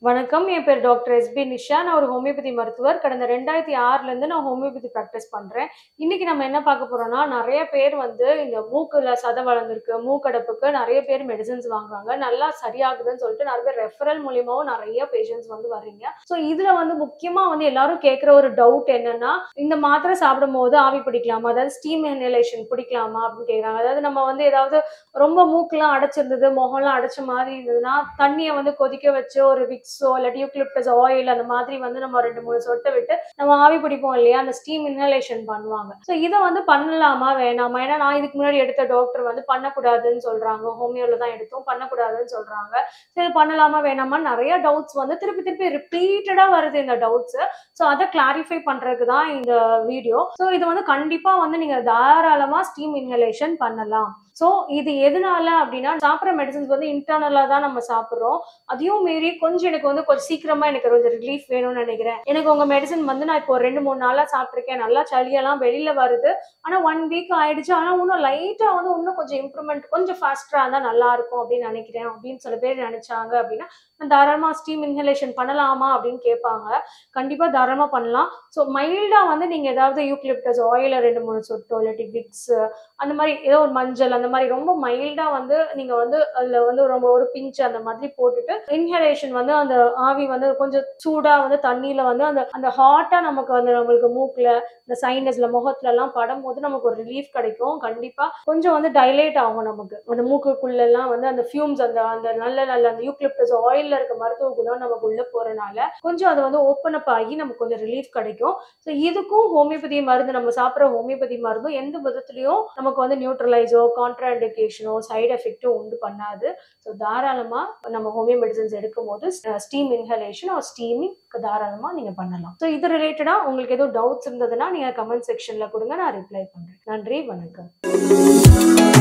வணக்கம். என் பேர் doctor SP Nisha. நான் ஒரு ஹோமியோபதி மருத்துவர். கடந்த 2006லேருந்து நான் ஹோமியோபதி ப்ராக்டிஸ் பண்றேன். இன்னைக்கு நம்ம என்ன பார்க்க போறோம்னா, நெறைய பேர் வந்து இந்த மூக்குல சத வளர்ந்திருக்கு, மூக்கடைப்புக்கு நெறைய பேர் மெடிசின்ஸ் வாங்குறாங்க. நல்லா சரியாகுதுன்னு சொல்லிட்டு நெறைய பேர் ரெஃபரல் மூலியமாவும் நெறைய பேஷண்ட்ஸ் வந்து வர்றீங்க. ஸோ இதுல வந்து முக்கியமா வந்து எல்லாரும் கேட்கிற ஒரு டவுட் என்னன்னா, இந்த மாத்திரை சாப்பிடும்போது ஆவி பிடிக்கலாமா? அதாவது ஸ்டீம் இன்ஹலேஷன் பிடிக்கலாமா? அப்படின்னு கேட்குறாங்க. அதாவது நம்ம வந்து ஏதாவது ரொம்ப மூக்குலாம் அடைச்சிருந்தது, முகம்லாம் அடைச்ச மாதிரி இருந்ததுன்னா, தண்ணிய வந்து கொதிக்க வச்சு ஒரு விக்ஸோ இல்லாட்டி யூக்கலிப்டஸ் ஆயில் அந்த மாதிரி வந்து நம்ம 2, 3 சொட்டு விட்டு நம்ம ஆவி பிடிப்போம் இல்லையா? அந்த ஸ்டீம் இன்ஹலேஷன் பண்ணுவாங்க. ஸோ இத வந்து பண்ணலாமா? வேணாமா? ஏன்னா நான் இதுக்கு முன்னாடி எடுத்த டாக்டர் வந்து பண்ணக்கூடாதுன்னு சொல்றாங்க. ஹோமியோல தான் எடுத்தோம். பண்ணக்கூடாதுன்னு சொல்றாங்க. ஸோ இது பண்ணலாமா? வேணாமான்னு நெறைய டவுட்ஸ் வந்து திருப்பி திருப்பி ரிப்பீட்டடா வருது இந்த டவுட்ஸ். ஸோ அத கிளாரிஃபை பண்றதுக்கு தான் இந்த வீடியோ. ஸோ இது வந்து கண்டிப்பா வந்து நீங்க தாராளமா ஸ்டீம் இன்ஹலேஷன் பண்ணலாம். ஸோ இது எதனால அப்படின்னா, சாப்பிடுற மெடிசின்ஸ் வந்து இன்டர்னலா தான் நம்ம சாப்பிடுறோம். அதையும் மீறி கொஞ்சம் எனக்கு வந்து கொஞ்சம் சீக்கிரமா எனக்கு கொஞ்சம் ரிலீஃப் வேணும்னு நினைக்கிறேன். எனக்கு உங்க மெடிசின் வந்து நான் இப்போ 2, 3 நாளா சாப்பிட்டுருக்கேன். நல்லா சளியெல்லாம் வெளியில வருது. ஆனா 1 வீக் ஆயிடுச்சு. ஆனா இன்னும் லைட்டா வந்து இன்னும் கொஞ்சம் இம்ப்ரூவ்மெண்ட் கொஞ்சம் ஃபாஸ்டரா இருந்தா நல்லா இருக்கும் அப்படின்னு நினைக்கிறேன் அப்படின்னு சில பேர் நினைச்சாங்க அப்படின்னா, நான் தாராளமா ஸ்டீம் இன்ஹலேஷன் பண்ணலாமா அப்படின்னு கேட்பாங்க. கண்டிப்பா தாராளமா பண்ணலாம். ஸோ மைல்டா வந்து நீங்க ஏதாவது யூக்கலிப்டஸ் ஆயில 2, 3 சொட்டோ இல்லாட்டி விக்ஸ் அந்த மாதிரி ஏதோ ஒரு மஞ்சள் அந்த மாதிரி ரொம்ப மைல்டா வந்து நீங்க வந்து அதுல வந்து ரொம்ப ஒரு பிஞ்ச் அந்த மாதிரி போட்டுட்டு இன்ஹலேஷன் வந்து அந்த ஆவி வந்து கொஞ்சம் சூடா வந்து தண்ணியில வந்து அந்த அந்த ஹாட்டா நமக்கு வந்து நம்மளுக்கு மூக்குல இந்த சைனஸ்ல முகத்துல எல்லாம் படும்போது நமக்கு ஒரு ரிலீஃப் கிடைக்கும். கண்டிப்பா கொஞ்சம் வந்து டைலேட் ஆகும் நமக்கு அந்த மூக்குக்குள்ள எல்லாம் வந்து அந்த ஃபியூம்ஸ் அந்த அந்த நல்ல நல்ல அந்த யூக்கலிப்டஸ் ஆயில்ல இருக்க மருத்துவ குணம் நமக்கு உள்ள போறனால கொஞ்சம் அது வந்து ஓப்பன் அப் ஆகி நமக்கு கொஞ்சம் ரிலீஃப் கிடைக்கும். ஸோ இதுக்கும் ஹோமியோபதி மருந்து நம்ம சாப்பிட்ற ஹோமியோபதி மருந்தும் எந்த விதத்துலயும் நமக்கு வந்து நியூட்ரலைஸோ கான்ட்ராண்டிகேஷனோ சைடு எஃபெக்டோ உண்டு பண்ணாது. ஸோ தாராளமா நம்ம ஹோமியோ மெடிசன்ஸ் எடுக்கும் போது ஸ்டீம் இன்ஹலேஷன் ஆர் ஸ்டீமிங் தாராளமா நீங்க பண்ணலாம். ஸோ இது ரிலேட்டடா உங்களுக்கு எதுவும் டவுட்ஸ் இருந்ததுன்னா நீங்க கமெண்ட் செக்ஷன்ல கொடுங்க, நான் ரிப்ளை பண்றேன். நன்றி, வணக்கம்.